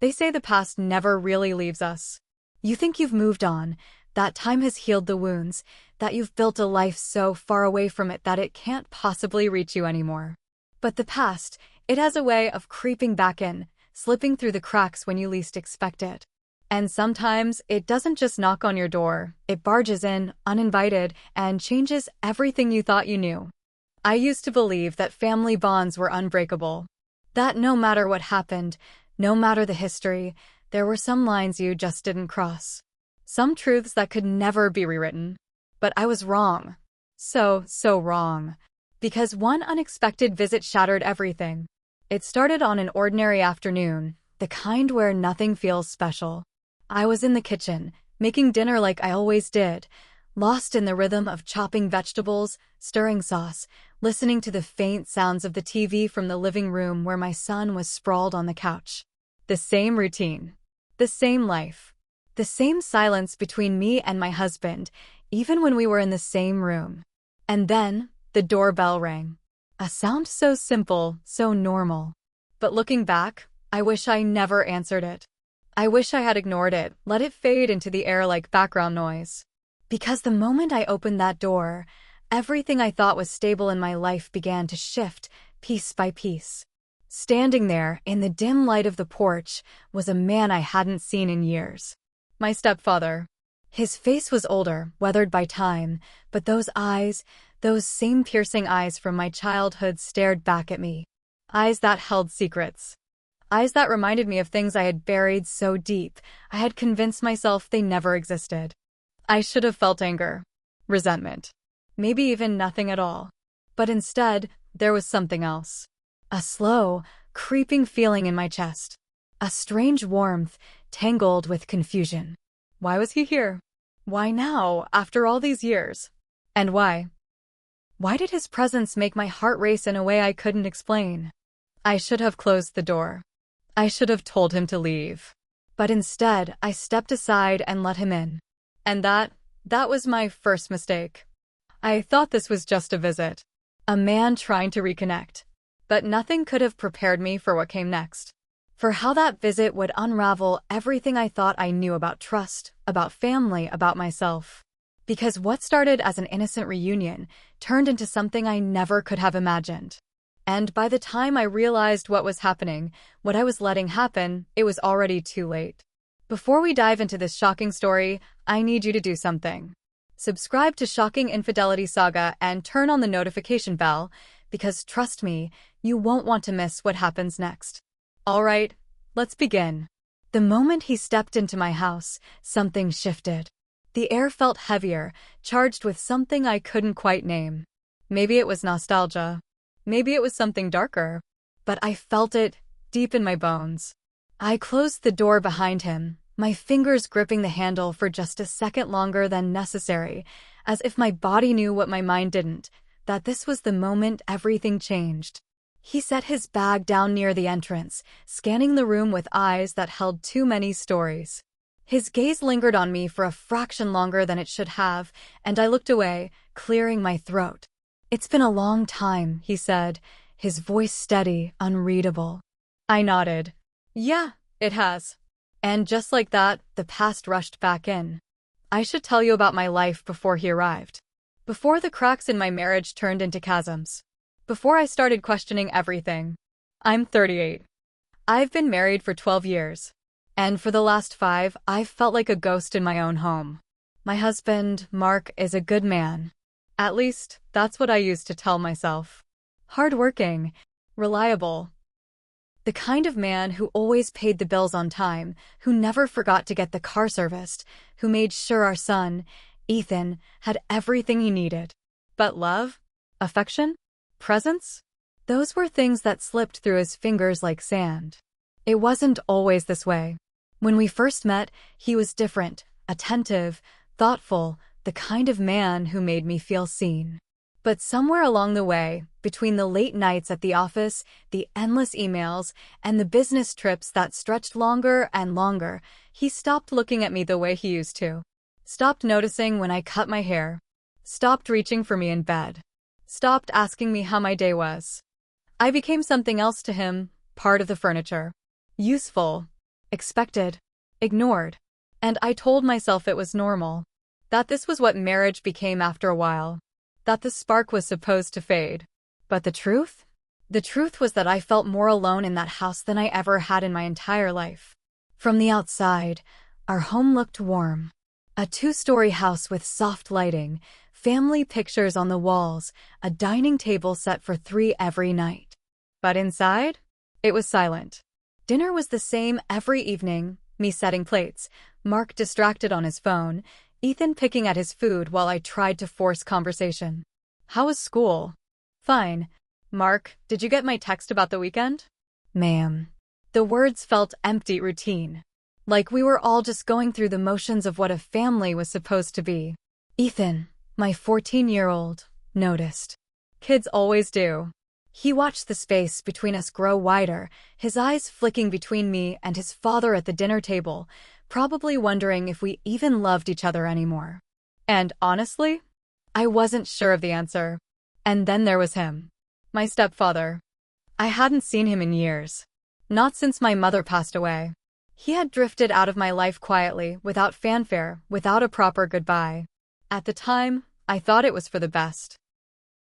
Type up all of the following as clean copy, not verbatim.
They say the past never really leaves us. You think you've moved on, that time has healed the wounds, that you've built a life so far away from it that it can't possibly reach you anymore. But the past, it has a way of creeping back in, slipping through the cracks when you least expect it. And sometimes it doesn't just knock on your door, it barges in, uninvited, and changes everything you thought you knew. I used to believe that family bonds were unbreakable. That no matter what happened, no matter the history, there were some lines you just didn't cross. Some truths that could never be rewritten. But I was wrong. So wrong. Because one unexpected visit shattered everything. It started on an ordinary afternoon, the kind where nothing feels special. I was in the kitchen, making dinner like I always did, lost in the rhythm of chopping vegetables, stirring sauce, listening to the faint sounds of the TV from the living room where my son was sprawled on the couch. The same routine. The same life. The same silence between me and my husband, even when we were in the same room. And then, the doorbell rang. A sound so simple, so normal. But looking back, I wish I never answered it. I wish I had ignored it, let it fade into the air like background noise. Because the moment I opened that door, everything I thought was stable in my life began to shift, piece by piece. Standing there, in the dim light of the porch, was a man I hadn't seen in years. My stepfather. His face was older, weathered by time, but those eyes, those same piercing eyes from my childhood stared back at me. Eyes that held secrets. Eyes that reminded me of things I had buried so deep, I had convinced myself they never existed. I should have felt anger, resentment, maybe even nothing at all. But instead, there was something else. A slow, creeping feeling in my chest. A strange warmth, tangled with confusion. Why was he here? Why now, after all these years? And why? Why did his presence make my heart race in a way I couldn't explain? I should have closed the door. I should have told him to leave. But instead, I stepped aside and let him in. And that was my first mistake. I thought this was just a visit. A man trying to reconnect. But nothing could have prepared me for what came next. For how that visit would unravel everything I thought I knew about trust, about family, about myself. Because what started as an innocent reunion turned into something I never could have imagined. And by the time I realized what was happening, what I was letting happen, it was already too late. Before we dive into this shocking story, I need you to do something. Subscribe to Shocking Infidelity Saga and turn on the notification bell, because trust me, you won't want to miss what happens next. Alright, let's begin. The moment he stepped into my house, something shifted. The air felt heavier, charged with something I couldn't quite name. Maybe it was nostalgia. Maybe it was something darker. But I felt it, deep in my bones. I closed the door behind him, my fingers gripping the handle for just a second longer than necessary, as if my body knew what my mind didn't, that this was the moment everything changed. He set his bag down near the entrance, scanning the room with eyes that held too many stories. His gaze lingered on me for a fraction longer than it should have, and I looked away, clearing my throat. "It's been a long time," he said, his voice steady, unreadable. I nodded. "Yeah, it has." And just like that, the past rushed back in. I should tell you about my life before he arrived. Before the cracks in my marriage turned into chasms. Before I started questioning everything. I'm 38. I've been married for 12 years. And for the last 5, I've felt like a ghost in my own home. My husband, Mark, is a good man. At least, that's what I used to tell myself. Hardworking, reliable. The kind of man who always paid the bills on time, who never forgot to get the car serviced, who made sure our son, Ethan, had everything he needed. But love? Affection? Presence? Those were things that slipped through his fingers like sand. It wasn't always this way. When we first met, he was different, attentive, thoughtful, the kind of man who made me feel seen. But somewhere along the way, between the late nights at the office, the endless emails, and the business trips that stretched longer and longer, he stopped looking at me the way he used to. Stopped noticing when I cut my hair. Stopped reaching for me in bed. Stopped asking me how my day was. I became something else to him, part of the furniture. Useful. expected, ignored. And I told myself it was normal. That this was what marriage became after a while. That the spark was supposed to fade. But the truth? The truth was that I felt more alone in that house than I ever had in my entire life. From the outside, our home looked warm. A two-story house with soft lighting, family pictures on the walls, a dining table set for 3 every night. But inside, it was silent. Dinner was the same every evening, me setting plates, Mark distracted on his phone, Ethan picking at his food while I tried to force conversation. How was school? Fine. Mark, did you get my text about the weekend? Ma'am. The words felt empty routine. Like we were all just going through the motions of what a family was supposed to be. Ethan, my 14-year-old, noticed. Kids always do. He watched the space between us grow wider, his eyes flicking between me and his father at the dinner table, probably wondering if we even loved each other anymore. And honestly, I wasn't sure of the answer. And then there was him. My stepfather. I hadn't seen him in years. Not since my mother passed away. He had drifted out of my life quietly, without fanfare, without a proper goodbye. At the time, I thought it was for the best.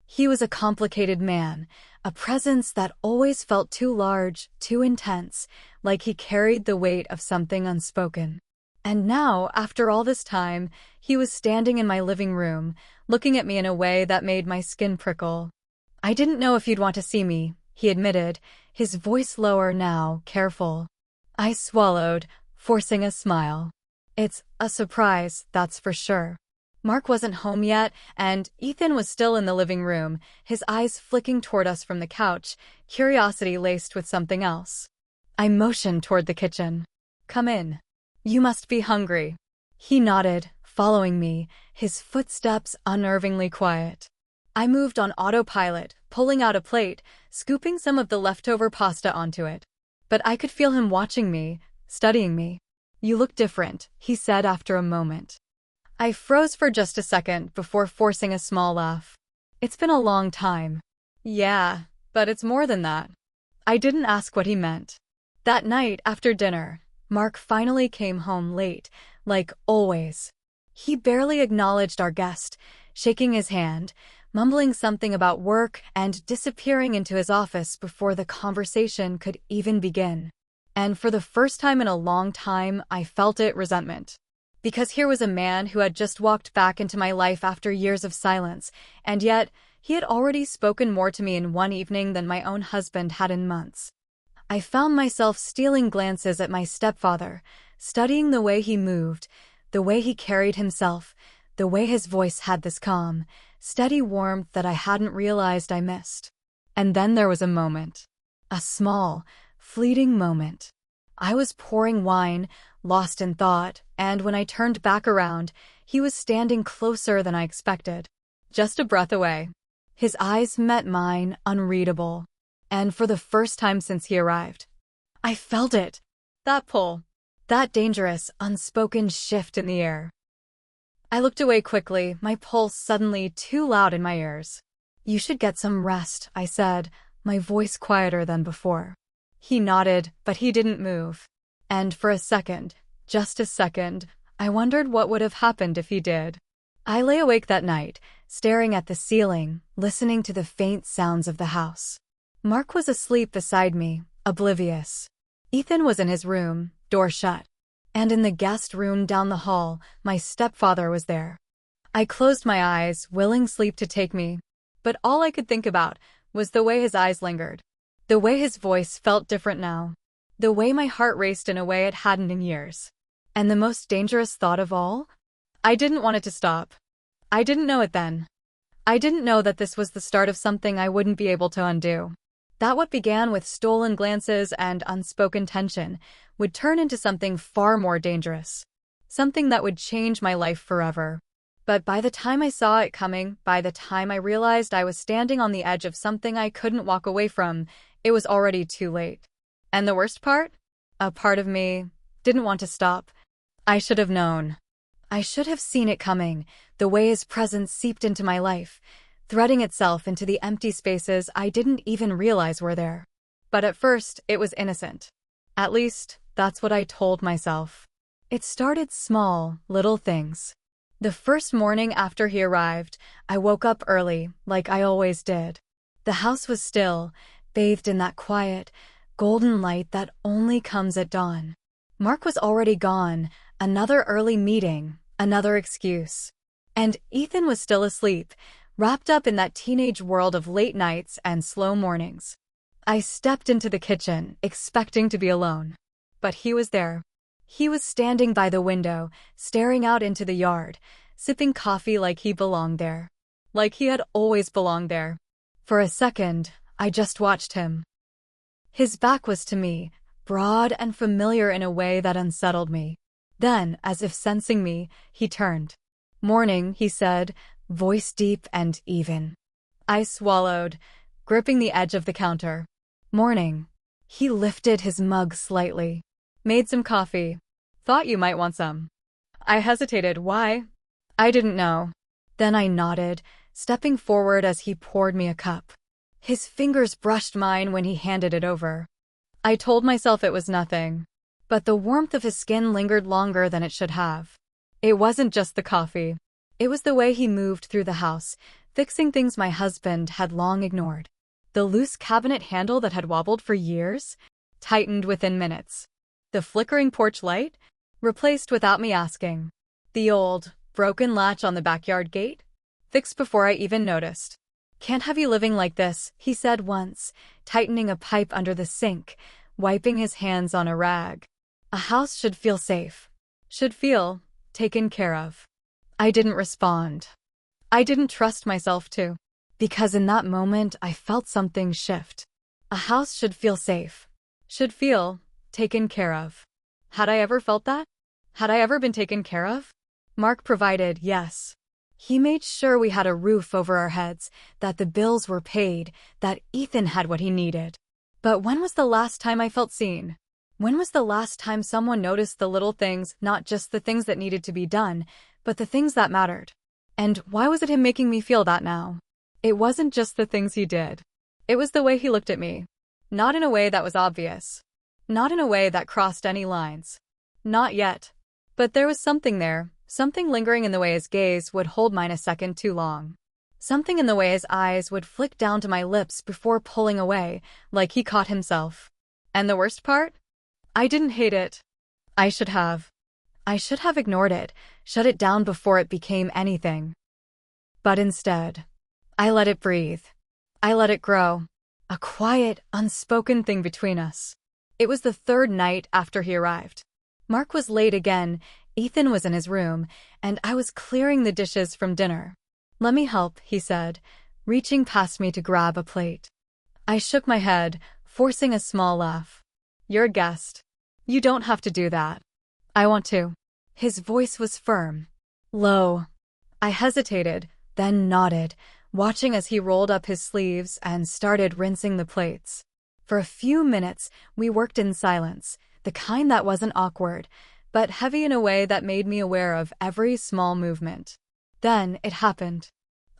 He was a complicated man, a presence that always felt too large, too intense, like he carried the weight of something unspoken. And now, after all this time, he was standing in my living room, looking at me in a way that made my skin prickle. I didn't know if you'd want to see me, he admitted, his voice lower now, careful. I swallowed, forcing a smile. It's a surprise, that's for sure. Mark wasn't home yet, and Ethan was still in the living room, his eyes flicking toward us from the couch, curiosity laced with something else. I motioned toward the kitchen. Come in. You must be hungry. He nodded, following me, his footsteps unnervingly quiet. I moved on autopilot, pulling out a plate, scooping some of the leftover pasta onto it. But I could feel him watching me, studying me. You look different, he said after a moment. I froze for just a second before forcing a small laugh. It's been a long time. Yeah, but it's more than that. I didn't ask what he meant. That night, after dinner, Mark finally came home late, like always. He barely acknowledged our guest, shaking his hand, mumbling something about work and disappearing into his office before the conversation could even begin. And for the first time in a long time, I felt resentment. Because here was a man who had just walked back into my life after years of silence, and yet he had already spoken more to me in one evening than my own husband had in months. I found myself stealing glances at my stepfather, studying the way he moved, the way he carried himself, the way his voice had this calm, steady warmth that I hadn't realized I missed. And then there was a moment. A small, fleeting moment. I was pouring wine, lost in thought, and when I turned back around, he was standing closer than I expected. Just a breath away. His eyes met mine, unreadable. And for the first time since he arrived, I felt it. That pull. That dangerous, unspoken shift in the air. I looked away quickly, my pulse suddenly too loud in my ears. You should get some rest, I said, my voice quieter than before. He nodded, but he didn't move. And for a second, just a second, I wondered what would have happened if he did. I lay awake that night, staring at the ceiling, listening to the faint sounds of the house. Mark was asleep beside me, oblivious. Ethan was in his room, door shut. And in the guest room down the hall, my stepfather was there. I closed my eyes, willing sleep to take me. But all I could think about was the way his eyes lingered. The way his voice felt different now. The way my heart raced in a way it hadn't in years. And the most dangerous thought of all? I didn't want it to stop. I didn't know it then. I didn't know that this was the start of something I wouldn't be able to undo. That what began with stolen glances and unspoken tension would turn into something far more dangerous. Something that would change my life forever. But by the time I saw it coming, by the time I realized I was standing on the edge of something I couldn't walk away from, it was already too late. And the worst part? A part of me didn't want to stop. I should have known. I should have seen it coming, the way his presence seeped into my life, threading itself into the empty spaces I didn't even realize were there. But at first, it was innocent. At least, That's what I told myself. It started small, little things. The first morning after he arrived, I woke up early, like I always did. The house was still, bathed in that quiet, golden light that only comes at dawn. Mark was already gone, another early meeting, another excuse. And Ethan was still asleep, wrapped up in that teenage world of late nights and slow mornings. I stepped into the kitchen, expecting to be alone. But he was there. He was standing by the window, staring out into the yard, sipping coffee like he belonged there. Like he had always belonged there. For a second, I just watched him. His back was to me, broad and familiar in a way that unsettled me. Then, as if sensing me, he turned. "Morning," he said, voice deep and even. I swallowed, gripping the edge of the counter. "Morning." He lifted his mug slightly. "Made some coffee. Thought you might want some." I hesitated. Why? I didn't know. Then I nodded, stepping forward as he poured me a cup. His fingers brushed mine when he handed it over. I told myself it was nothing. But the warmth of his skin lingered longer than it should have. It wasn't just the coffee. It was the way he moved through the house, fixing things my husband had long ignored. The loose cabinet handle that had wobbled for years tightened within minutes. The flickering porch light replaced without me asking. The old, broken latch on the backyard gate fixed before I even noticed. "Can't have you living like this," he said once, tightening a pipe under the sink, wiping his hands on a rag. "A house should feel safe. Should feel taken care of." I didn't respond. I didn't trust myself to. Because in that moment, I felt something shift. A house should feel safe. Should feel taken care of. Had I ever felt that? Had I ever been taken care of? Mark provided, yes. He made sure we had a roof over our heads, that the bills were paid, that Ethan had what he needed. But when was the last time I felt seen? When was the last time someone noticed the little things, not just the things that needed to be done, but the things that mattered? And why was it him making me feel that now? It wasn't just the things he did. It was the way he looked at me. Not in a way that was obvious. Not in a way that crossed any lines. Not yet. But there was something there, something lingering in the way his gaze would hold mine a second too long. Something in the way his eyes would flick down to my lips before pulling away, like he caught himself. And the worst part? I didn't hate it. I should have. I should have ignored it, shut it down before it became anything. But instead, I let it breathe. I let it grow. A quiet, unspoken thing between us. It was the third night after he arrived. Mark was late again, Ethan was in his room, and I was clearing the dishes from dinner. "Let me help," he said, reaching past me to grab a plate. I shook my head, forcing a small laugh. "You're a guest. You don't have to do that." "I want to." His voice was firm. Low. I hesitated, then nodded, watching as he rolled up his sleeves and started rinsing the plates. For a few minutes, we worked in silence, the kind that wasn't awkward, but heavy in a way that made me aware of every small movement. Then it happened.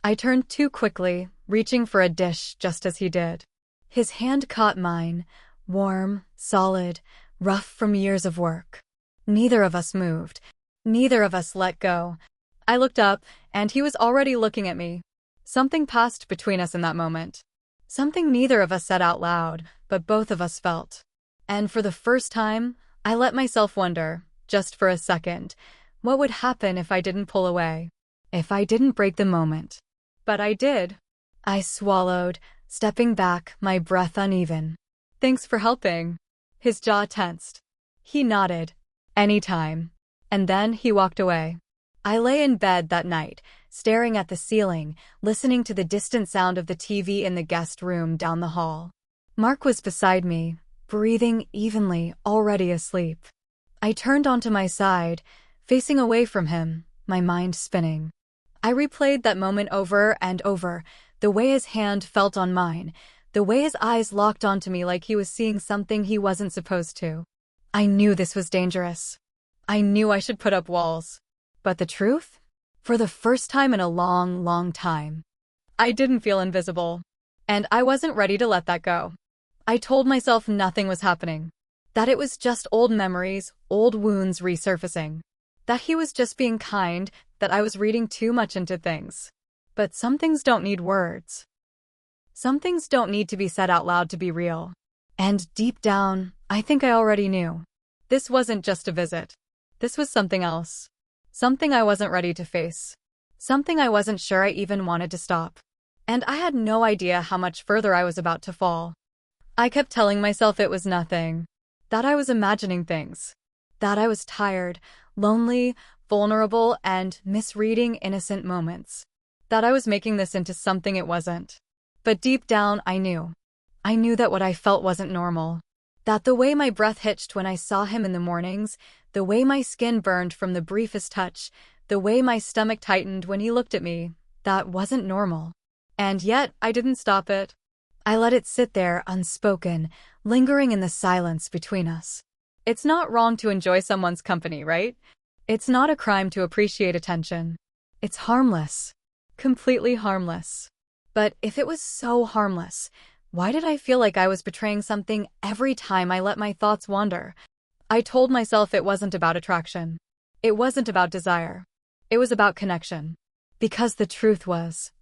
I turned too quickly, reaching for a dish just as he did. His hand caught mine, warm, solid, rough from years of work. Neither of us moved. Neither of us let go. I looked up, and he was already looking at me. Something passed between us in that moment. Something neither of us said out loud, but both of us felt. And for the first time, I let myself wonder, just for a second, what would happen if I didn't pull away? If I didn't break the moment? But I did. I swallowed, stepping back, my breath uneven. "Thanks for helping." His jaw tensed. He nodded. "Anytime." And then he walked away. I lay in bed that night, staring at the ceiling, listening to the distant sound of the TV in the guest room down the hall. Mark was beside me, breathing evenly, already asleep. I turned onto my side, facing away from him, my mind spinning. I replayed that moment over and over, the way his hand felt on mine, the way his eyes locked onto me like he was seeing something he wasn't supposed to. I knew this was dangerous. I knew I should put up walls. But the truth? For the first time in a long, long time, I didn't feel invisible. And I wasn't ready to let that go. I told myself nothing was happening. That it was just old memories, old wounds resurfacing. That he was just being kind, that I was reading too much into things. But some things don't need words. Some things don't need to be said out loud to be real. And deep down, I think I already knew. This wasn't just a visit. This was something else. Something I wasn't ready to face. Something I wasn't sure I even wanted to stop. And I had no idea how much further I was about to fall. I kept telling myself it was nothing. That I was imagining things. That I was tired, lonely, vulnerable, and misreading innocent moments. That I was making this into something it wasn't. But deep down, I knew. I knew that what I felt wasn't normal. That the way my breath hitched when I saw him in the mornings, the way my skin burned from the briefest touch, the way my stomach tightened when he looked at me, that wasn't normal. And yet, I didn't stop it. I let it sit there unspoken, lingering in the silence between us. It's not wrong to enjoy someone's company, right? It's not a crime to appreciate attention. It's harmless. Completely harmless. But if it was so harmless, why did I feel like I was betraying something every time I let my thoughts wander? I told myself it wasn't about attraction. It wasn't about desire. It was about connection. Because the truth was,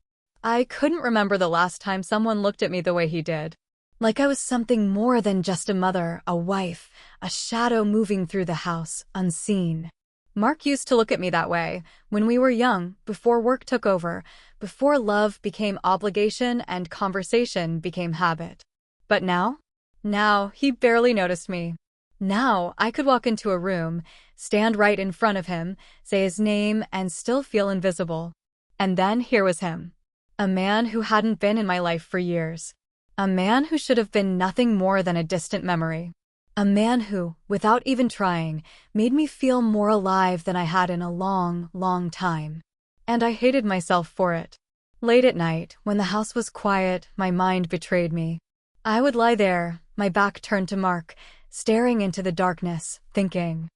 I couldn't remember the last time someone looked at me the way he did. Like I was something more than just a mother, a wife, a shadow moving through the house, unseen. Mark used to look at me that way, when we were young, before work took over, before love became obligation and conversation became habit. But now? Now, he barely noticed me. Now, I could walk into a room, stand right in front of him, say his name, and still feel invisible. And then here was him. A man who hadn't been in my life for years. A man who should have been nothing more than a distant memory. A man who, without even trying, made me feel more alive than I had in a long, long time. And I hated myself for it. Late at night, when the house was quiet, my mind betrayed me. I would lie there, my back turned to Mark, staring into the darkness, thinking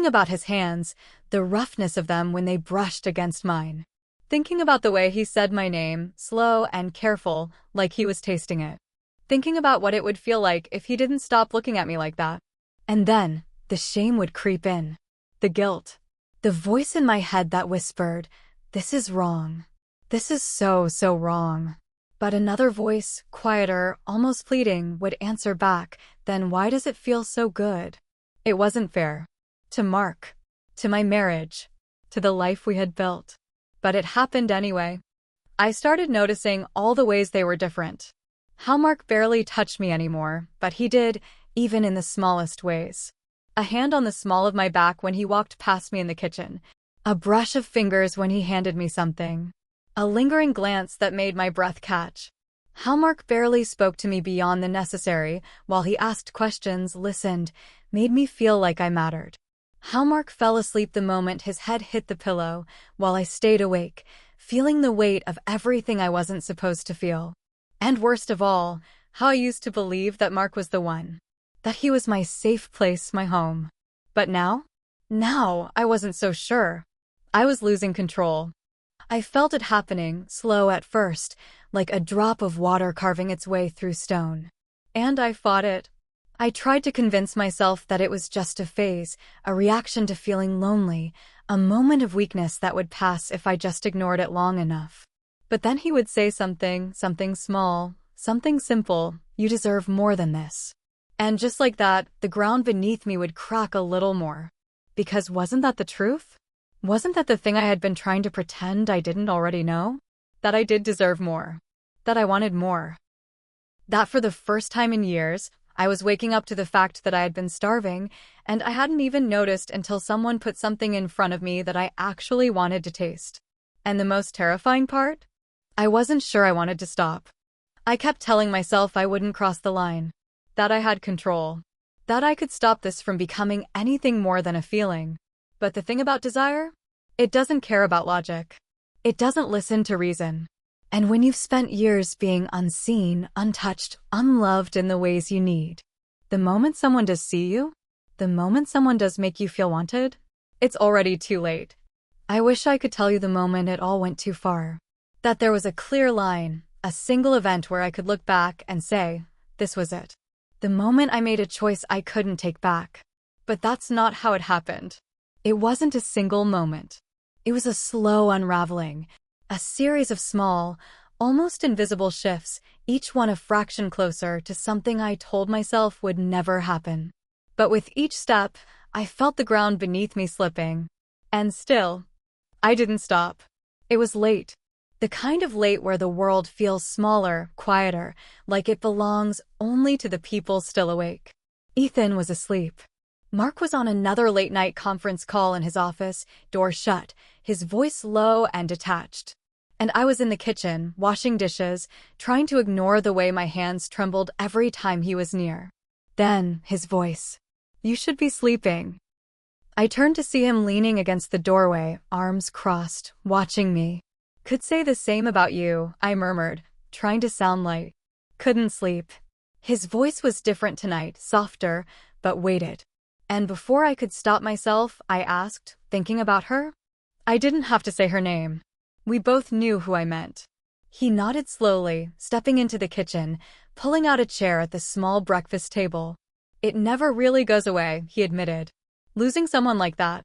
about his hands, the roughness of them when they brushed against mine. Thinking about the way he said my name, slow and careful, like he was tasting it. Thinking about what it would feel like if he didn't stop looking at me like that. And then, the shame would creep in. The guilt. The voice in my head that whispered, "This is wrong. This is so, so wrong." But another voice, quieter, almost pleading, would answer back, "Then why does it feel so good?" It wasn't fair. To Mark. To my marriage. To the life we had built. But it happened anyway. I started noticing all the ways they were different. How Mark barely touched me anymore, but he did, even in the smallest ways. A hand on the small of my back when he walked past me in the kitchen. A brush of fingers when he handed me something. A lingering glance that made my breath catch. How Mark barely spoke to me beyond the necessary, while he asked questions, listened, made me feel like I mattered. How Mark fell asleep the moment his head hit the pillow, while I stayed awake, feeling the weight of everything I wasn't supposed to feel. And worst of all, how I used to believe that Mark was the one. That he was my safe place, my home. But now? Now, I wasn't so sure. I was losing control. I felt it happening, slow at first, like a drop of water carving its way through stone. And I fought it. I tried to convince myself that it was just a phase, a reaction to feeling lonely, a moment of weakness that would pass if I just ignored it long enough. But then he would say something small, something simple, "You deserve more than this." And just like that, the ground beneath me would crack a little more. Because wasn't that the truth? Wasn't that the thing I had been trying to pretend I didn't already know? That I did deserve more. That I wanted more. That for the first time in years, I was waking up to the fact that I had been starving, and I hadn't even noticed until someone put something in front of me that I actually wanted to taste. And the most terrifying part? I wasn't sure I wanted to stop. I kept telling myself I wouldn't cross the line. That I had control. That I could stop this from becoming anything more than a feeling. But the thing about desire? It doesn't care about logic. It doesn't listen to reason. And when you've spent years being unseen, untouched, unloved in the ways you need, the moment someone does see you, the moment someone does make you feel wanted, it's already too late. I wish I could tell you the moment it all went too far. That there was a clear line, a single event where I could look back and say, this was it. The moment I made a choice I couldn't take back. But that's not how it happened. It wasn't a single moment. It was a slow unraveling, a series of small, almost invisible shifts, each one a fraction closer to something I told myself would never happen. But with each step, I felt the ground beneath me slipping. And still, I didn't stop. It was late. The kind of late where the world feels smaller, quieter, like it belongs only to the people still awake. Ethan was asleep. Mark was on another late-night conference call in his office, door shut, his voice low and detached. And I was in the kitchen, washing dishes, trying to ignore the way my hands trembled every time he was near. Then, his voice. "You should be sleeping." I turned to see him leaning against the doorway, arms crossed, watching me. "Could say the same about you," I murmured, trying to sound light. "Couldn't sleep." His voice was different tonight, softer, but weighted. And before I could stop myself, I asked, thinking about her? I didn't have to say her name. We both knew who I meant. He nodded slowly, stepping into the kitchen, pulling out a chair at the small breakfast table. "It never really goes away," he admitted. "Losing someone like that."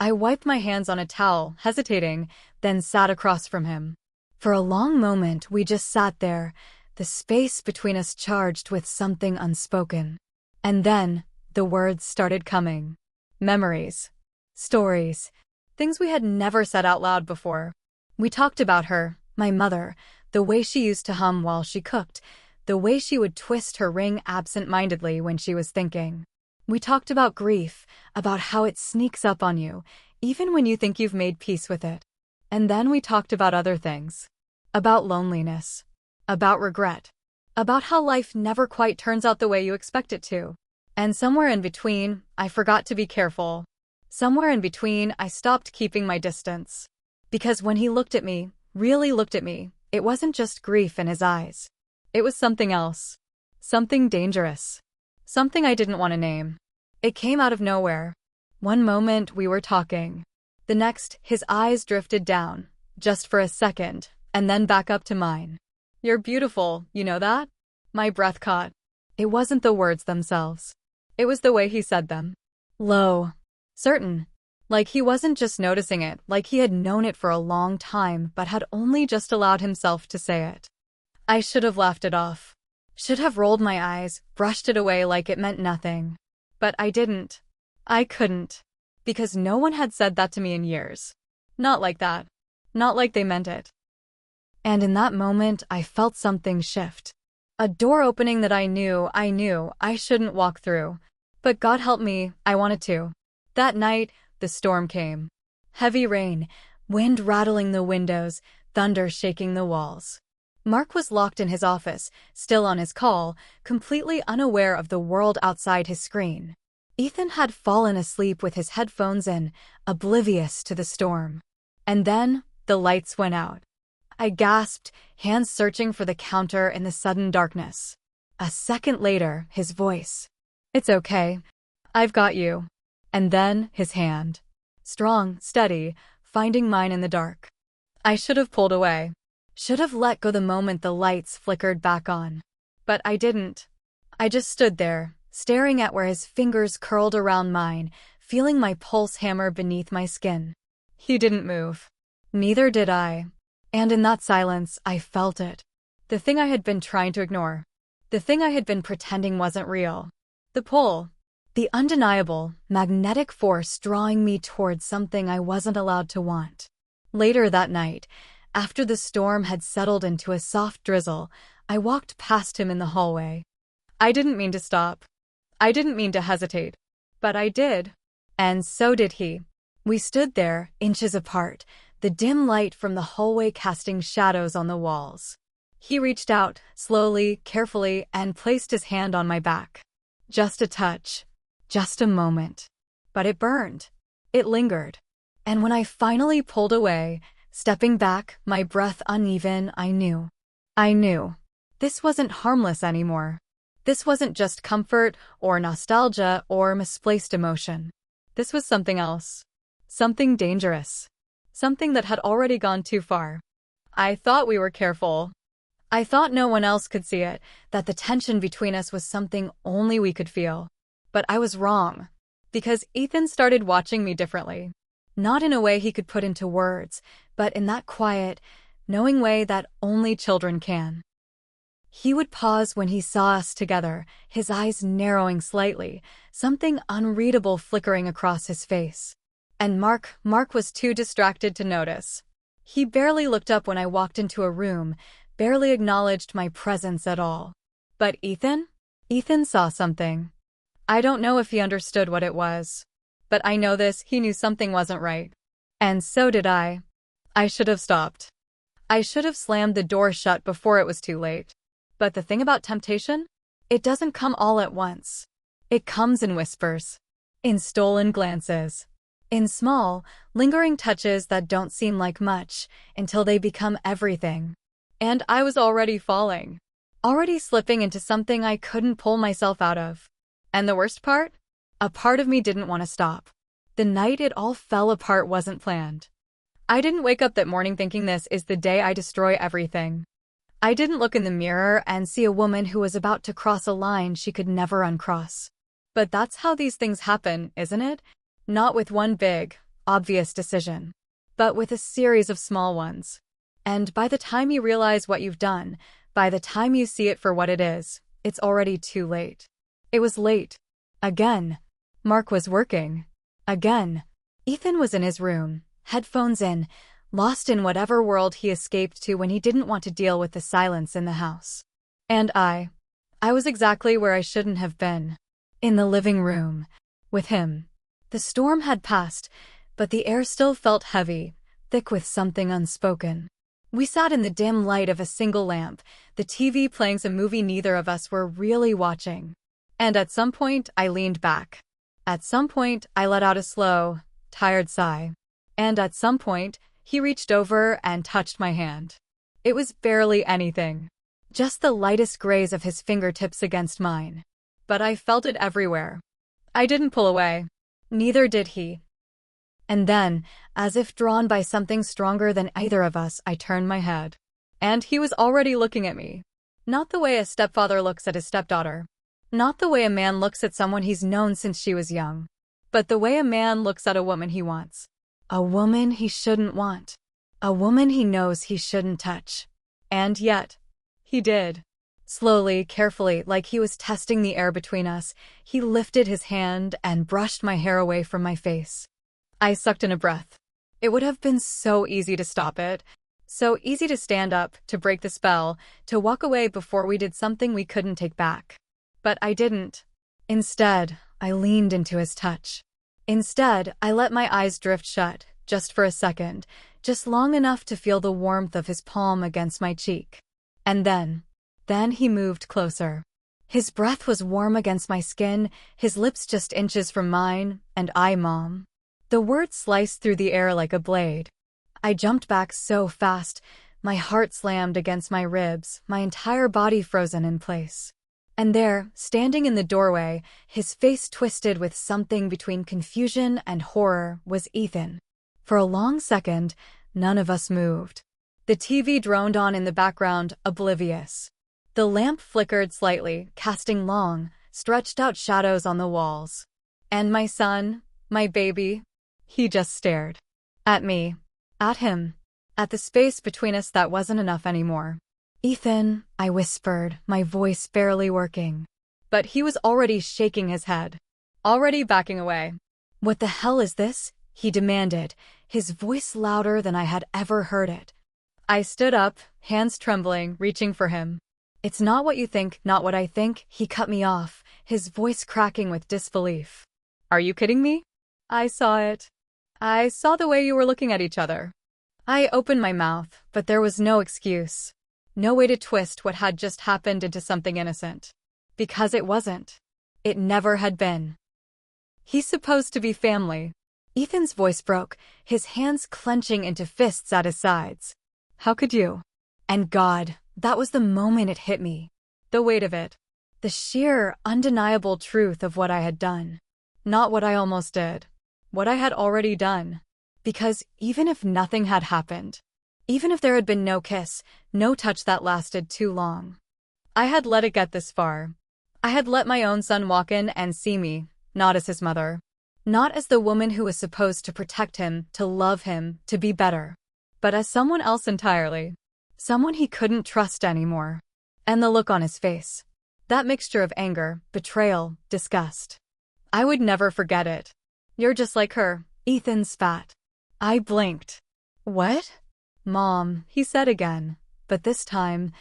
I wiped my hands on a towel, hesitating, then sat across from him. For a long moment, we just sat there, the space between us charged with something unspoken. And then, the words started coming. Memories. Stories. Things we had never said out loud before. We talked about her, my mother, the way she used to hum while she cooked, the way she would twist her ring absent-mindedly when she was thinking. We talked about grief, about how it sneaks up on you, even when you think you've made peace with it. And then we talked about other things. About loneliness. About regret. About how life never quite turns out the way you expect it to. And somewhere in between, I forgot to be careful. Somewhere in between, I stopped keeping my distance. Because when he looked at me, really looked at me, it wasn't just grief in his eyes. It was something else. Something dangerous. Something I didn't want to name. It came out of nowhere. One moment, we were talking. The next, his eyes drifted down, just for a second, and then back up to mine. "You're beautiful, you know that?" My breath caught. It wasn't the words themselves. It was the way he said them. Low. Certain. Like he wasn't just noticing it, like he had known it for a long time but had only just allowed himself to say it. I should have laughed it off. Should have rolled my eyes, brushed it away like it meant nothing. But I didn't. I couldn't. Because no one had said that to me in years. Not like that. Not like they meant it. And in that moment, I felt something shift. A door opening that I knew I shouldn't walk through. But God help me, I wanted to. That night, the storm came. Heavy rain, wind rattling the windows, thunder shaking the walls. Mark was locked in his office, still on his call, completely unaware of the world outside his screen. Ethan had fallen asleep with his headphones in, oblivious to the storm. And then, the lights went out. I gasped, hands searching for the counter in the sudden darkness. A second later, his voice. "It's okay. I've got you." And then, his hand. Strong, steady, finding mine in the dark. I should have pulled away. Should have let go the moment the lights flickered back on. But I didn't. I just stood there, staring at where his fingers curled around mine, feeling my pulse hammer beneath my skin. He didn't move. Neither did I. And in that silence, I felt it. The thing I had been trying to ignore. The thing I had been pretending wasn't real. The pull. The undeniable, magnetic force drawing me towards something I wasn't allowed to want. Later that night, after the storm had settled into a soft drizzle, I walked past him in the hallway. I didn't mean to stop. I didn't mean to hesitate. But I did. And so did he. We stood there, inches apart, the dim light from the hallway casting shadows on the walls. He reached out, slowly, carefully, and placed his hand on my back. Just a touch. Just a moment. But it burned. It lingered. And when I finally pulled away, stepping back, my breath uneven, I knew. This wasn't harmless anymore. This wasn't just comfort, or nostalgia, or misplaced emotion. This was something else. Something dangerous. Something that had already gone too far. I thought we were careful. I thought no one else could see it, that the tension between us was something only we could feel. But I was wrong. Because Ethan started watching me differently. Not in a way he could put into words, but in that quiet, knowing way that only children can. He would pause when he saw us together, his eyes narrowing slightly, something unreadable flickering across his face. And Mark was too distracted to notice. He barely looked up when I walked into a room, barely acknowledged my presence at all. But Ethan? Ethan saw something. I don't know if he understood what it was. But I know this, he knew something wasn't right. And so did I. I should have stopped. I should have slammed the door shut before it was too late. But the thing about temptation? It doesn't come all at once. It comes in whispers. In stolen glances. In small, lingering touches that don't seem like much until they become everything. And I was already falling. Already slipping into something I couldn't pull myself out of. And the worst part? A part of me didn't want to stop. The night it all fell apart wasn't planned. I didn't wake up that morning thinking this is the day I destroy everything. I didn't look in the mirror and see a woman who was about to cross a line she could never uncross. But that's how these things happen, isn't it? Not with one big, obvious decision, but with a series of small ones. And by the time you realize what you've done, by the time you see it for what it is, it's already too late. It was late. Again. Mark was working. Again. Ethan was in his room, headphones in, lost in whatever world he escaped to when he didn't want to deal with the silence in the house. And I was exactly where I shouldn't have been. In the living room. With him. The storm had passed, but the air still felt heavy, thick with something unspoken. We sat in the dim light of a single lamp, the TV playing some movie neither of us were really watching. And at some point, I leaned back. At some point, I let out a slow, tired sigh. And at some point, he reached over and touched my hand. It was barely anything. Just the lightest graze of his fingertips against mine. But I felt it everywhere. I didn't pull away. Neither did he. And then, as if drawn by something stronger than either of us, I turned my head. And he was already looking at me. Not the way a stepfather looks at his stepdaughter. Not the way a man looks at someone he's known since she was young. But the way a man looks at a woman he wants. A woman he shouldn't want. A woman he knows he shouldn't touch. And yet, he did. Slowly, carefully, like he was testing the air between us, he lifted his hand and brushed my hair away from my face. I sucked in a breath. It would have been so easy to stop it. So easy to stand up, to break the spell, to walk away before we did something we couldn't take back. But I didn't. Instead, I leaned into his touch. Instead, I let my eyes drift shut, just for a second, just long enough to feel the warmth of his palm against my cheek. And then he moved closer. His breath was warm against my skin, his lips just inches from mine, and Mom. The words sliced through the air like a blade. I jumped back so fast, my heart slammed against my ribs, my entire body frozen in place. And there, standing in the doorway, his face twisted with something between confusion and horror, was Ethan. For a long second, none of us moved. The TV droned on in the background, oblivious. The lamp flickered slightly, casting long, stretched-out shadows on the walls. And my son, my baby, he just stared. At me. At him. At the space between us that wasn't enough anymore. "Ethan," I whispered, my voice barely working. But he was already shaking his head. Already backing away. "What the hell is this?" he demanded, his voice louder than I had ever heard it. I stood up, hands trembling, reaching for him. "It's not what you think, not what I think," he cut me off, his voice cracking with disbelief. "Are you kidding me? I saw it. I saw the way you were looking at each other." I opened my mouth, but there was no excuse. No way to twist what had just happened into something innocent. Because it wasn't. It never had been. "He's supposed to be family." Ethan's voice broke, his hands clenching into fists at his sides. "How could you?" And God, that was the moment it hit me. The weight of it. The sheer, undeniable truth of what I had done. Not what I almost did. What I had already done. Because even if nothing had happened, Even if there had been no kiss, no touch that lasted too long. I had let it get this far. I had let my own son walk in and see me, not as his mother. Not as the woman who was supposed to protect him, to love him, to be better. But as someone else entirely. Someone he couldn't trust anymore. And the look on his face. That mixture of anger, betrayal, disgust. I would never forget it. "You're just like her," Ethan spat. I blinked. "What?" "Mom," he said again. But this time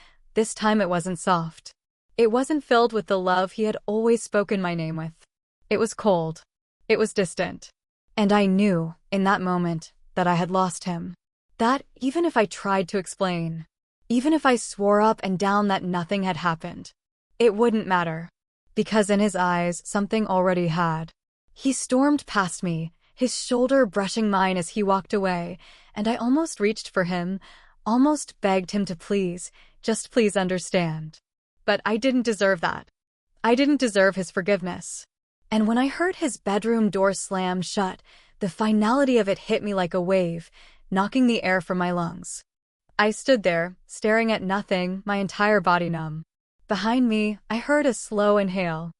it wasn't soft. It wasn't filled with the love he had always spoken my name with. It was cold. It was distant. And I knew, in that moment, that I had lost him. That, even if I tried to explain, even if I swore up and down that nothing had happened, it wouldn't matter. Because in his eyes, something already had. He stormed past me, his shoulder brushing mine as he walked away, and I almost reached for him, almost begged him to please, just please understand. But I didn't deserve that. I didn't deserve his forgiveness. And when I heard his bedroom door slam shut, the finality of it hit me like a wave, knocking the air from my lungs. I stood there, staring at nothing, my entire body numb. Behind me, I heard a slow inhale.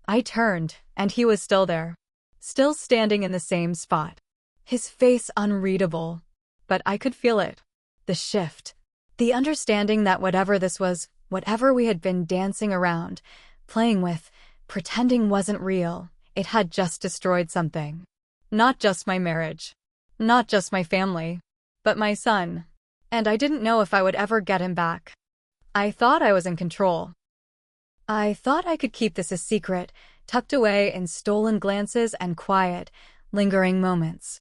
I turned, and he was still there. Still standing in the same spot. His face unreadable. But I could feel it. The shift. The understanding that whatever this was, whatever we had been dancing around, playing with, pretending wasn't real, it had just destroyed something. Not just my marriage. Not just my family. But my son. And I didn't know if I would ever get him back. I thought I was in control. I thought I could keep this a secret, tucked away in stolen glances and quiet, lingering moments.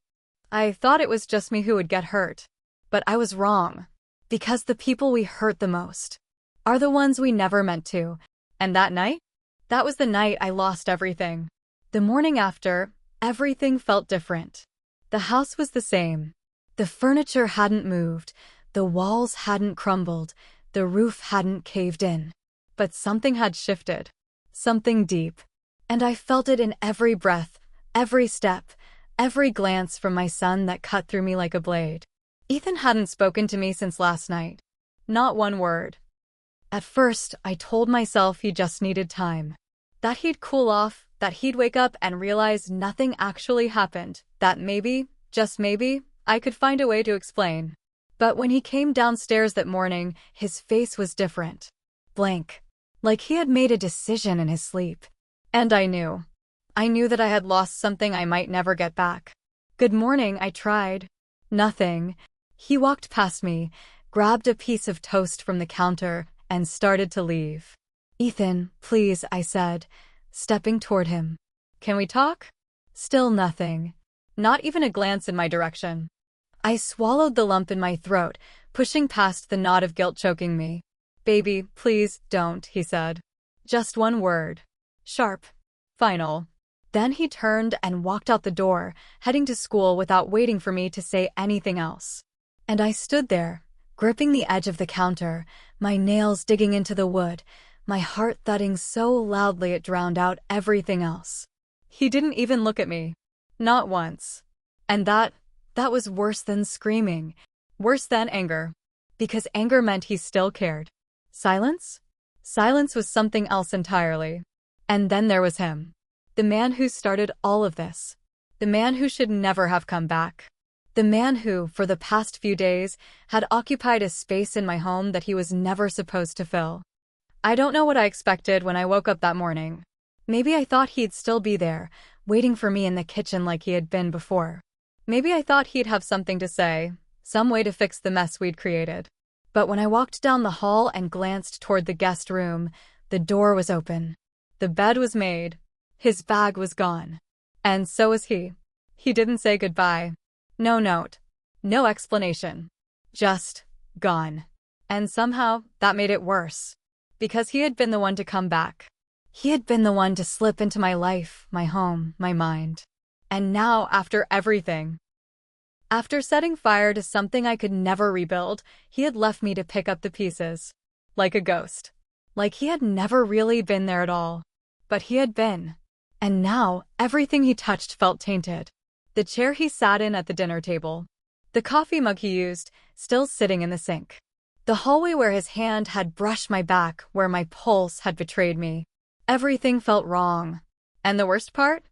I thought it was just me who would get hurt. But I was wrong. Because the people we hurt the most are the ones we never meant to. And that night? That was the night I lost everything. The morning after, everything felt different. The house was the same. The furniture hadn't moved, the walls hadn't crumbled, the roof hadn't caved in. But something had shifted. Something deep. And I felt it in every breath, every step, every glance from my son that cut through me like a blade. Ethan hadn't spoken to me since last night. Not one word. At first, I told myself he just needed time. That he'd cool off, that he'd wake up and realize nothing actually happened, that maybe, just maybe, I could find a way to explain. But when he came downstairs that morning, his face was different. Blank. Like he had made a decision in his sleep. And I knew. I knew that I had lost something I might never get back. "Good morning," I tried. Nothing. He walked past me, grabbed a piece of toast from the counter, and started to leave. "Ethan, please," I said, stepping toward him. "Can we talk?" Still nothing. Not even a glance in my direction. I swallowed the lump in my throat, pushing past the knot of guilt choking me. "Baby, please, don't," he said. Just one word. Sharp. Final. Then he turned and walked out the door, heading to school without waiting for me to say anything else. And I stood there, gripping the edge of the counter, my nails digging into the wood, my heart thudding so loudly it drowned out everything else. He didn't even look at me. Not once. And that was worse than screaming. Worse than anger. Because anger meant he still cared. Silence? Silence was something else entirely. And then there was him. The man who started all of this. The man who should never have come back. The man who, for the past few days, had occupied a space in my home that he was never supposed to fill. I don't know what I expected when I woke up that morning. Maybe I thought he'd still be there, waiting for me in the kitchen like he had been before. Maybe I thought he'd have something to say, some way to fix the mess we'd created. But when I walked down the hall and glanced toward the guest room, the door was open. The bed was made. His bag was gone. And so was he. He didn't say goodbye. No note. No explanation. Just gone. And somehow, that made it worse. Because he had been the one to come back. He had been the one to slip into my life, my home, my mind. And now, after everything, after setting fire to something I could never rebuild, he had left me to pick up the pieces. Like a ghost. Like he had never really been there at all. But he had been. And now, everything he touched felt tainted. The chair he sat in at the dinner table. The coffee mug he used, still sitting in the sink. The hallway where his hand had brushed my back, where my pulse had betrayed me. Everything felt wrong. And the worst part?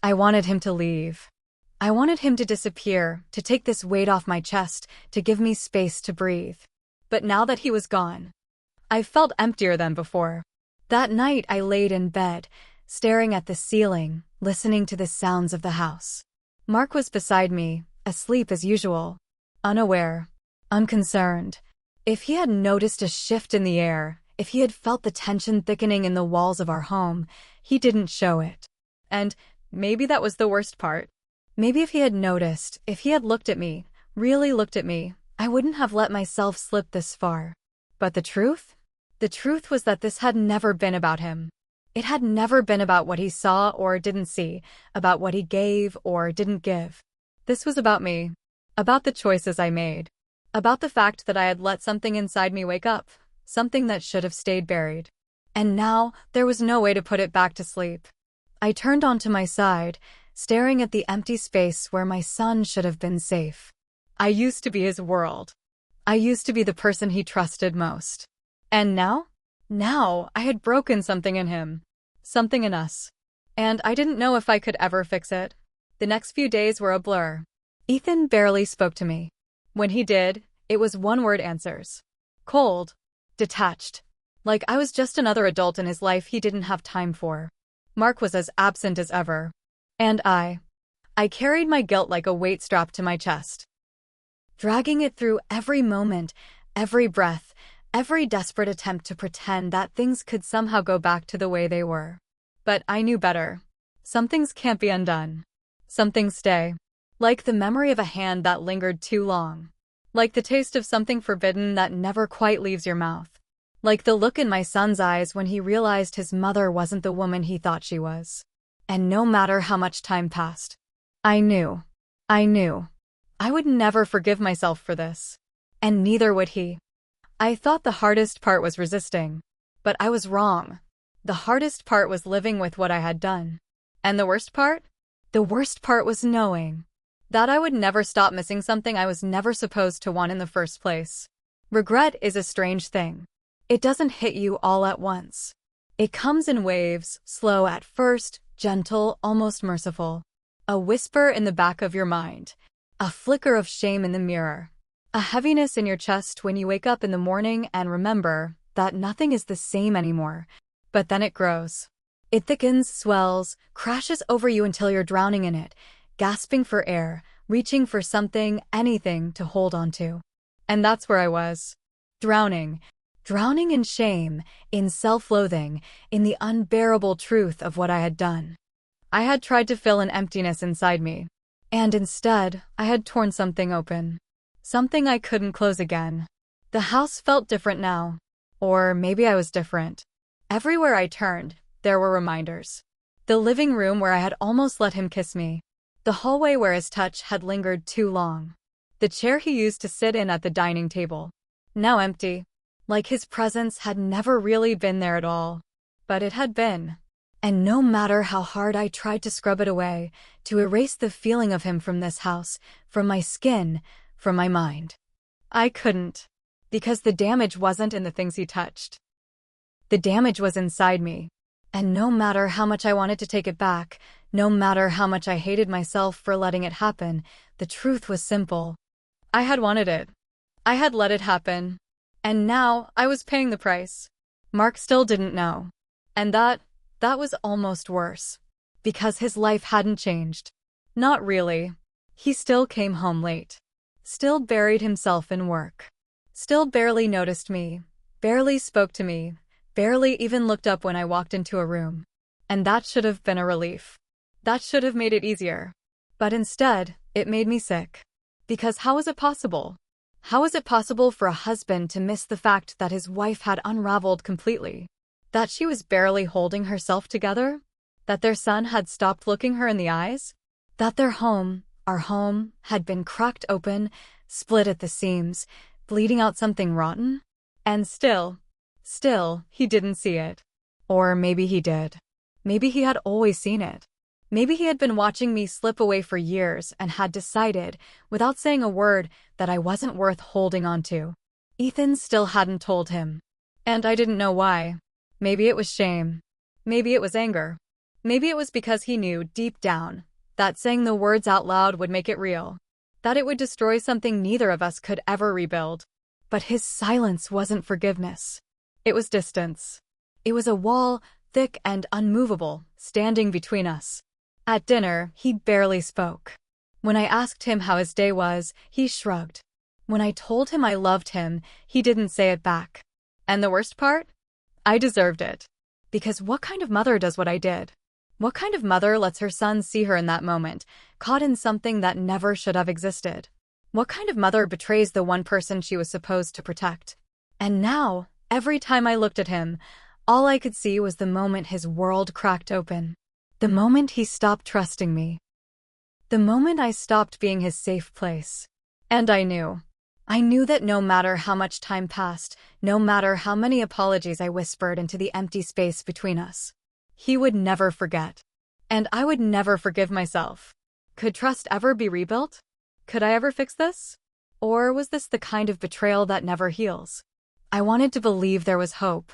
I wanted him to leave. I wanted him to disappear, to take this weight off my chest, to give me space to breathe. But now that he was gone, I felt emptier than before. That night I laid in bed, staring at the ceiling, listening to the sounds of the house. Mark was beside me, asleep as usual, unaware, unconcerned. If he had noticed a shift in the air, if he had felt the tension thickening in the walls of our home, he didn't show it. And maybe that was the worst part. Maybe if he had noticed, if he had looked at me, really looked at me, I wouldn't have let myself slip this far. But the truth? The truth was that this had never been about him. It had never been about what he saw or didn't see, about what he gave or didn't give. This was about me, about the choices I made, about the fact that I had let something inside me wake up, something that should have stayed buried. And now, there was no way to put it back to sleep. I turned onto my side, staring at the empty space where my son should have been safe. I used to be his world. I used to be the person he trusted most. And now? Now, I had broken something in him. Something in us. And I didn't know if I could ever fix it. The next few days were a blur. Ethan barely spoke to me. When he did, it was one-word answers. Cold. Detached. Like I was just another adult in his life he didn't have time for. Mark was as absent as ever. And I carried my guilt like a weight strapped to my chest, dragging it through every moment, every breath, every desperate attempt to pretend that things could somehow go back to the way they were. But I knew better. Some things can't be undone. Some things stay. Like the memory of a hand that lingered too long. Like the taste of something forbidden that never quite leaves your mouth. Like the look in my son's eyes when he realized his mother wasn't the woman he thought she was. And no matter how much time passed, I knew. I would never forgive myself for this. And neither would he. I thought the hardest part was resisting. But I was wrong. The hardest part was living with what I had done. And the worst part? The worst part was knowing that I would never stop missing something I was never supposed to want in the first place. Regret is a strange thing. It doesn't hit you all at once. It comes in waves, slow at first, gentle, almost merciful. A whisper in the back of your mind. A flicker of shame in the mirror. A heaviness in your chest when you wake up in the morning and remember that nothing is the same anymore. But then it grows. It thickens, swells, crashes over you until you're drowning in it, gasping for air, reaching for something, anything to hold on to. And that's where I was. Drowning in shame, in self-loathing, in the unbearable truth of what I had done. I had tried to fill an emptiness inside me. And instead, I had torn something open. Something I couldn't close again. The house felt different now. Or maybe I was different. Everywhere I turned, there were reminders. The living room where I had almost let him kiss me. The hallway where his touch had lingered too long. The chair he used to sit in at the dining table. Now empty. Like his presence had never really been there at all. But it had been. And no matter how hard I tried to scrub it away, to erase the feeling of him from this house, from my skin, from my mind, I couldn't. Because the damage wasn't in the things he touched. The damage was inside me. And no matter how much I wanted to take it back, no matter how much I hated myself for letting it happen, the truth was simple. I had wanted it. I had let it happen. And now, I was paying the price. Mark still didn't know. And that was almost worse. Because his life hadn't changed. Not really. He still came home late. Still buried himself in work. Still barely noticed me. Barely spoke to me. Barely even looked up when I walked into a room. And that should have been a relief. That should have made it easier. But instead, it made me sick. Because how was it possible? How was it possible for a husband to miss the fact that his wife had unraveled completely? That she was barely holding herself together? That their son had stopped looking her in the eyes? That their home, our home, had been cracked open, split at the seams, bleeding out something rotten? And still, he didn't see it. Or maybe he did. Maybe he had always seen it. Maybe he had been watching me slip away for years and had decided, without saying a word, that I wasn't worth holding on to. Ethan still hadn't told him. And I didn't know why. Maybe it was shame. Maybe it was anger. Maybe it was because he knew, deep down, that saying the words out loud would make it real. That it would destroy something neither of us could ever rebuild. But his silence wasn't forgiveness. It was distance. It was a wall, thick and unmovable, standing between us. At dinner, he barely spoke. When I asked him how his day was, he shrugged. When I told him I loved him, he didn't say it back. And the worst part? I deserved it. Because what kind of mother does what I did? What kind of mother lets her son see her in that moment, caught in something that never should have existed? What kind of mother betrays the one person she was supposed to protect? And now, every time I looked at him, all I could see was the moment his world cracked open. The moment he stopped trusting me. The moment I stopped being his safe place. And I knew. I knew that no matter how much time passed, no matter how many apologies I whispered into the empty space between us, he would never forget. And I would never forgive myself. Could trust ever be rebuilt? Could I ever fix this? Or was this the kind of betrayal that never heals? I wanted to believe there was hope.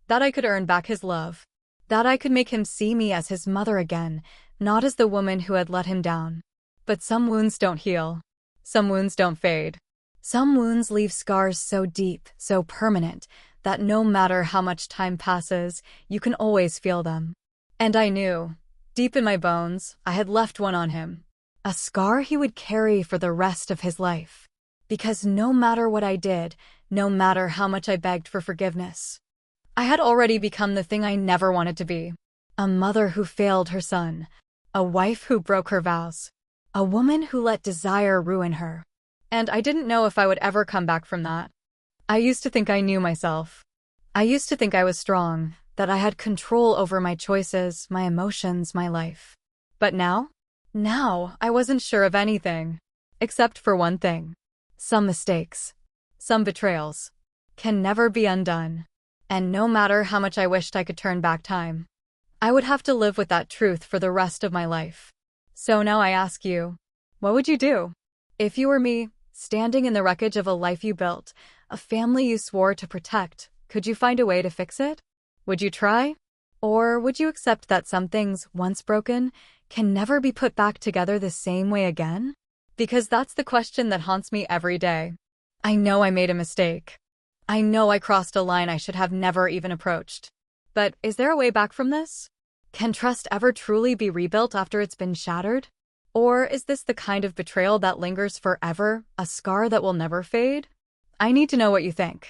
That I could earn back his love. That I could make him see me as his mother again, not as the woman who had let him down. But some wounds don't heal. Some wounds don't fade. Some wounds leave scars so deep, so permanent, that no matter how much time passes, you can always feel them. And I knew, deep in my bones, I had left one on him. A scar he would carry for the rest of his life. Because no matter what I did, no matter how much I begged for forgiveness, I had already become the thing I never wanted to be. A mother who failed her son. A wife who broke her vows. A woman who let desire ruin her. And I didn't know if I would ever come back from that. I used to think I knew myself. I used to think I was strong, that I had control over my choices, my emotions, my life. But now I wasn't sure of anything. Except for one thing. Some mistakes, some betrayals, can never be undone. And no matter how much I wished I could turn back time, I would have to live with that truth for the rest of my life. So now I ask you, what would you do? If you were me, standing in the wreckage of a life you built, a family you swore to protect, could you find a way to fix it? Would you try? Or would you accept that some things, once broken, can never be put back together the same way again? Because that's the question that haunts me every day. I know I made a mistake. I know I crossed a line I should have never even approached. But is there a way back from this? Can trust ever truly be rebuilt after it's been shattered? Or is this the kind of betrayal that lingers forever, a scar that will never fade? I need to know what you think.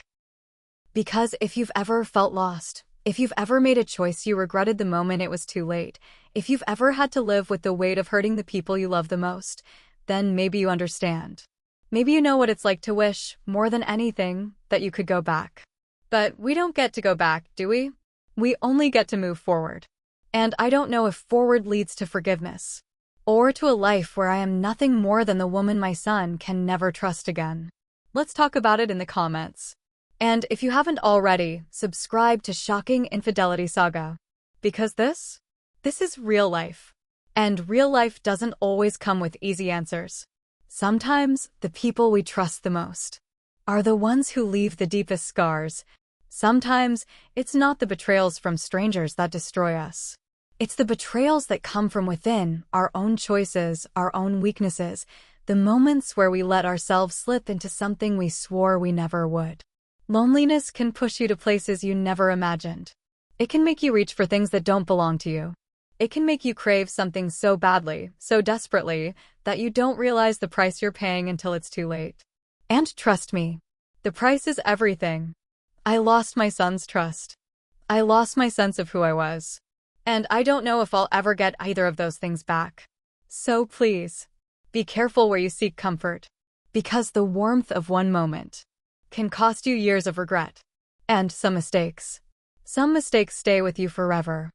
Because if you've ever felt lost, if you've ever made a choice you regretted the moment it was too late, if you've ever had to live with the weight of hurting the people you love the most, then maybe you understand. Maybe you know what it's like to wish, more than anything, that you could go back. But we don't get to go back, do we? We only get to move forward. And I don't know if forward leads to forgiveness, or to a life where I am nothing more than the woman my son can never trust again. Let's talk about it in the comments. And if you haven't already, subscribe to Shocking Infidelity Saga. Because this is real life. And real life doesn't always come with easy answers. Sometimes, the people we trust the most are the ones who leave the deepest scars. Sometimes, it's not the betrayals from strangers that destroy us. It's the betrayals that come from within, our own choices, our own weaknesses, the moments where we let ourselves slip into something we swore we never would. Loneliness can push you to places you never imagined. It can make you reach for things that don't belong to you. It can make you crave something so badly, so desperately, that you don't realize the price you're paying until it's too late. And trust me, the price is everything. I lost my son's trust. I lost my sense of who I was. And I don't know if I'll ever get either of those things back. So please, be careful where you seek comfort. Because the warmth of one moment can cost you years of regret. And some mistakes. Some mistakes stay with you forever.